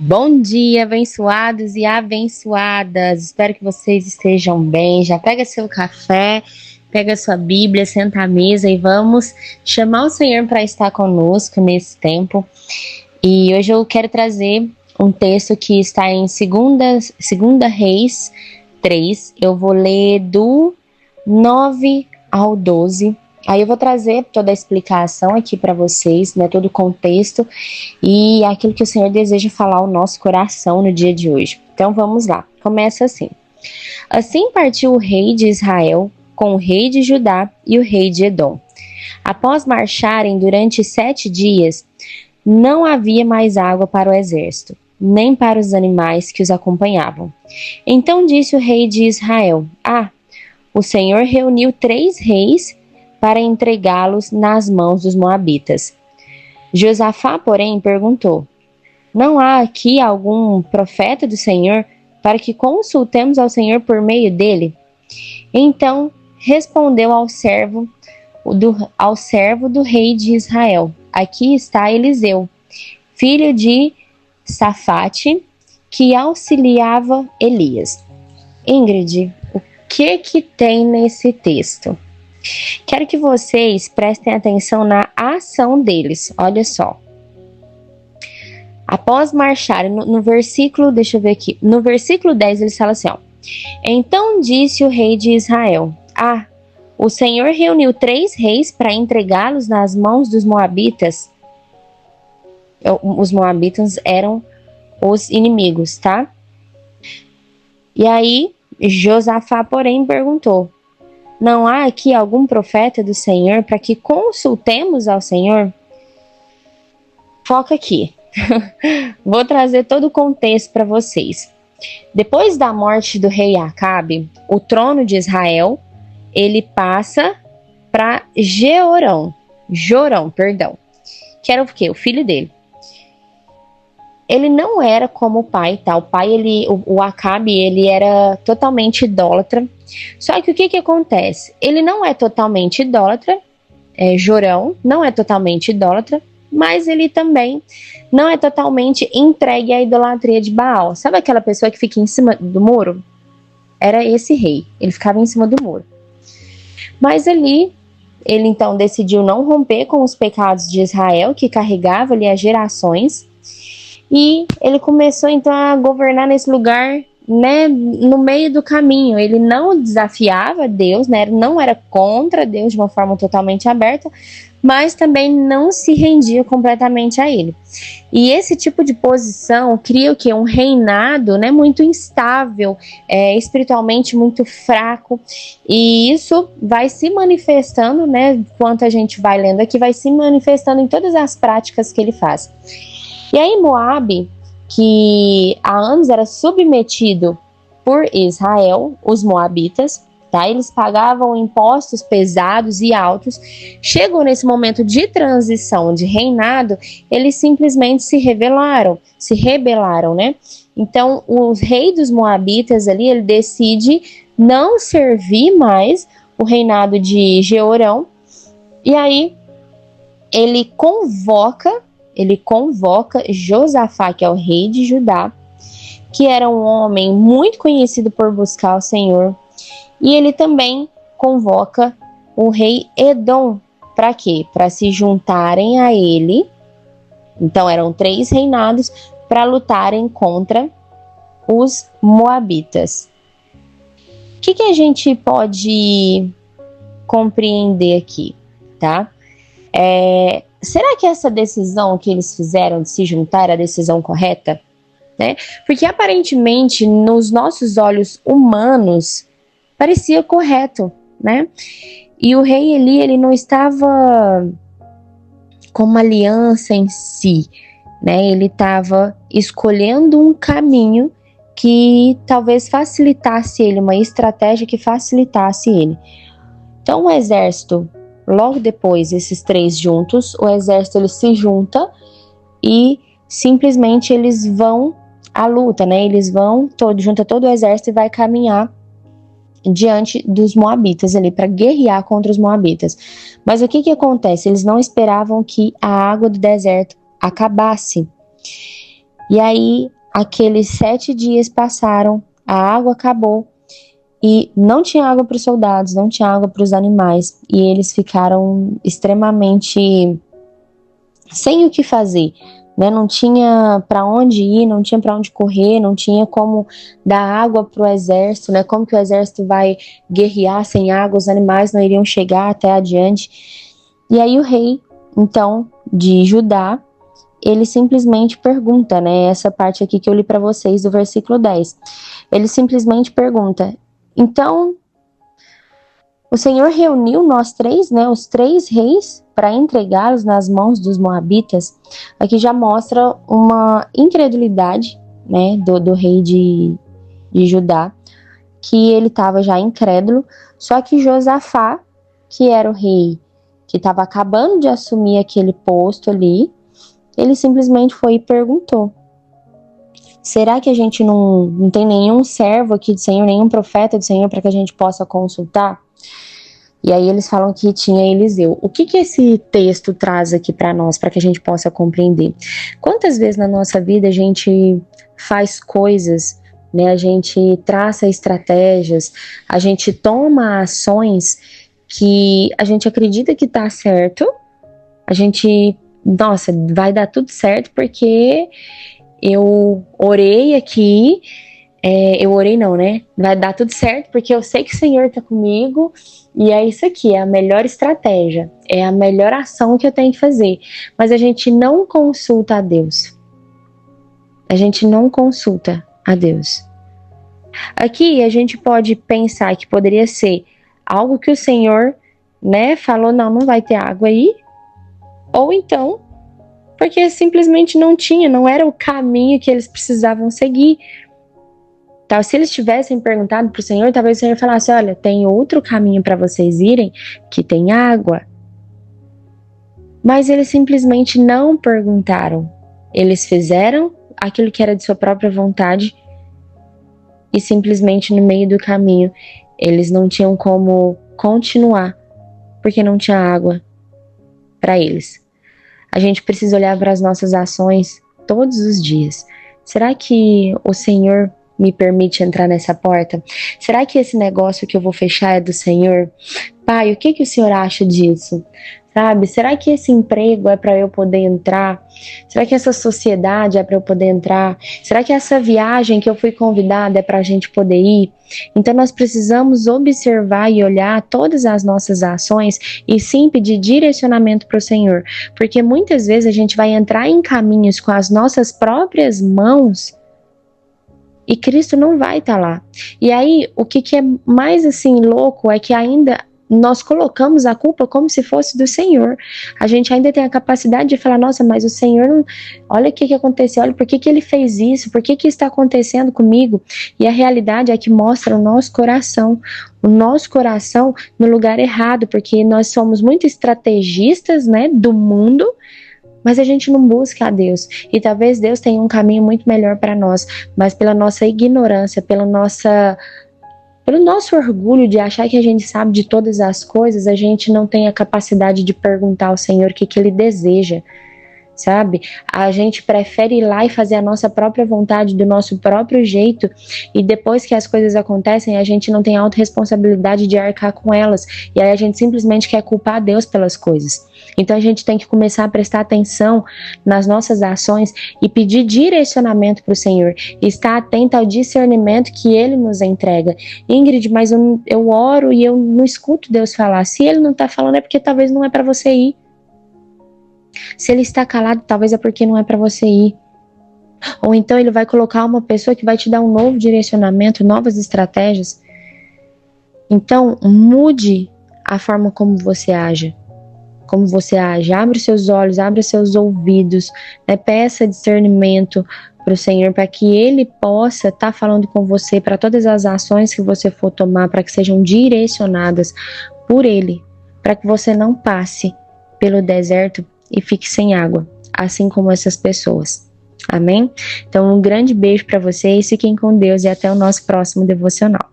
Bom dia, abençoados e abençoadas. Espero que vocês estejam bem. Já pega seu café, pega sua Bíblia, senta à mesa e vamos chamar o Senhor para estar conosco nesse tempo. E hoje eu quero trazer um texto que está em 2 Reis 3. Eu vou ler do 9 ao 12. Aí eu vou trazer toda a explicação aqui para vocês, né, todo o contexto e aquilo que o Senhor deseja falar ao nosso coração no dia de hoje. Então vamos lá, começa assim. Assim partiu o rei de Israel com o rei de Judá e o rei de Edom. Após marcharem durante 7 dias, não havia mais água para o exército, nem para os animais que os acompanhavam. Então disse o rei de Israel: o Senhor reuniu 3 reis para entregá-los nas mãos dos moabitas. Josafá, porém, perguntou: não há aqui algum profeta do Senhor para que consultemos ao Senhor por meio dele? Então respondeu ao servo do rei de Israel: aqui está Eliseu, filho de Safate, que auxiliava Elias. Ingrid, o que tem nesse texto? Quero que vocês prestem atenção na ação deles. Olha só. Após marcharem, no versículo, deixa eu ver aqui, no versículo 10 eles falam assim, então disse o rei de Israel: o Senhor reuniu 3 reis para entregá-los nas mãos dos moabitas. Os moabitas eram os inimigos, tá? E aí, Josafá, porém, perguntou: não há aqui algum profeta do Senhor para que consultemos ao Senhor? Foca aqui. Vou trazer todo o contexto para vocês. Depois da morte do rei Acabe, o trono de Israel, ele passa para Jorão, que era o quê? O filho dele. Ele não era como o pai, tá? O pai, o Acabe, ele era totalmente idólatra. Só que o que acontece? Ele não é totalmente idólatra, Jorão não é totalmente idólatra, mas ele também não é totalmente entregue à idolatria de Baal. Sabe aquela pessoa que fica em cima do muro? Era esse rei, ele ficava em cima do muro. Mas ele então decidiu não romper com os pecados de Israel, que carregava ali as gerações, e ele começou então a governar nesse lugar, né, no meio do caminho. Ele não desafiava Deus, né, não era contra Deus de uma forma totalmente aberta, mas também não se rendia completamente a ele. E esse tipo de posição cria o quê? Um reinado, né, muito instável, espiritualmente muito fraco, e isso vai se manifestando, né, enquanto a gente vai lendo aqui, vai se manifestando em todas as práticas que ele faz. E aí Moabe, que há anos era submetido por Israel, os moabitas, tá? Eles pagavam impostos pesados e altos. Chegou nesse momento de transição, de reinado, eles simplesmente se rebelaram, né? Então, o rei dos moabitas ali, ele decide não servir mais o reinado de Jeorão, e aí ele convoca Josafá, que é o rei de Judá, que era um homem muito conhecido por buscar o Senhor, e ele também convoca o rei Edom. Para quê? Para se juntarem a ele. Então eram 3 reinados para lutarem contra os moabitas. O que a gente pode compreender aqui, tá? Será que essa decisão que eles fizeram de se juntar era a decisão correta? Né? Porque aparentemente, nos nossos olhos humanos, parecia correto, né? E o rei Eli, ele não estava com uma aliança em si, né? Ele estava escolhendo um caminho que talvez facilitasse ele, uma estratégia que facilitasse ele. Então o exército, logo depois, esses 3 juntos, o exército ele se junta e simplesmente eles vão à luta, né? Eles vão, junta todo o exército e vai caminhar diante dos moabitas ali, para guerrear contra os moabitas. Mas o que acontece? Eles não esperavam que a água do deserto acabasse. E aí, aqueles 7 dias passaram, a água acabou, e não tinha água para os soldados, não tinha água para os animais, e eles ficaram extremamente sem o que fazer, né? Não tinha para onde ir, não tinha para onde correr, não tinha como dar água para o exército, né? Como que o exército vai guerrear sem água? Os animais não iriam chegar até adiante. E aí o rei, então, de Judá, ele simplesmente pergunta, né? Essa parte aqui que eu li para vocês do versículo 10. Ele simplesmente pergunta: então, o Senhor reuniu nós três, né, os 3 reis, para entregá-los nas mãos dos moabitas. Aqui já mostra uma incredulidade, né, do rei de Judá, que ele estava já incrédulo. Só que Josafá, que era o rei que estava acabando de assumir aquele posto ali, ele simplesmente foi e perguntou: será que a gente não tem nenhum servo aqui do Senhor, nenhum profeta do Senhor para que a gente possa consultar? E aí eles falam que tinha Eliseu. O que esse texto traz aqui para nós, para que a gente possa compreender? Quantas vezes na nossa vida a gente faz coisas, né? A gente traça estratégias, a gente toma ações que a gente acredita que tá certo, a gente, nossa, vai dar tudo certo porque eu orei aqui, eu orei não, né? Vai dar tudo certo porque eu sei que o Senhor tá comigo e é isso aqui, é a melhor estratégia, é a melhor ação que eu tenho que fazer. Mas a gente não consulta a Deus. A gente não consulta a Deus. Aqui a gente pode pensar que poderia ser algo que o Senhor, né, falou, não vai ter água aí. Ou então, porque simplesmente não tinha, não era o caminho que eles precisavam seguir. Então, se eles tivessem perguntado para o Senhor, talvez o Senhor falasse: olha, tem outro caminho para vocês irem, que tem água. Mas eles simplesmente não perguntaram. Eles fizeram aquilo que era de sua própria vontade e simplesmente no meio do caminho eles não tinham como continuar, porque não tinha água para eles. A gente precisa olhar para as nossas ações todos os dias. Será que o Senhor me permite entrar nessa porta? Será que esse negócio que eu vou fechar é do Senhor? Pai, o que o Senhor acha disso? Sabe? Será que esse emprego é para eu poder entrar? Será que essa sociedade é para eu poder entrar? Será que essa viagem que eu fui convidada é para a gente poder ir? Então nós precisamos observar e olhar todas as nossas ações e sim pedir direcionamento para o Senhor, porque muitas vezes a gente vai entrar em caminhos com as nossas próprias mãos e Cristo não vai estar lá. E aí, o que é mais assim louco é que ainda nós colocamos a culpa como se fosse do Senhor. A gente ainda tem a capacidade de falar: nossa, mas o Senhor não... Olha o que aconteceu, olha por que ele fez isso, por que está acontecendo comigo? E a realidade é que mostra o nosso coração no lugar errado, porque nós somos muito estrategistas, né, do mundo, mas a gente não busca a Deus. E talvez Deus tenha um caminho muito melhor para nós, mas pela nossa ignorância, pelo nosso orgulho de achar que a gente sabe de todas as coisas, a gente não tem a capacidade de perguntar ao Senhor o que Ele deseja, sabe? A gente prefere ir lá e fazer a nossa própria vontade, do nosso próprio jeito, e depois que as coisas acontecem, a gente não tem a autorresponsabilidade de arcar com elas, e aí a gente simplesmente quer culpar a Deus pelas coisas. Então a gente tem que começar a prestar atenção nas nossas ações e pedir direcionamento para o Senhor, e estar atento ao discernimento que Ele nos entrega. Ingrid, mas eu oro e eu não escuto Deus falar. Se Ele não está falando é porque talvez não é para você ir. Se Ele está calado, talvez é porque não é para você ir. Ou então Ele vai colocar uma pessoa que vai te dar um novo direcionamento, novas estratégias. Então, mude a forma como você age. Abre os seus olhos, abre os seus ouvidos, né? Peça discernimento para o Senhor, para que Ele possa estar falando com você, para todas as ações que você for tomar, para que sejam direcionadas por Ele, para que você não passe pelo deserto e fique sem água, assim como essas pessoas. Amém? Então, um grande beijo para vocês, fiquem com Deus e até o nosso próximo devocional.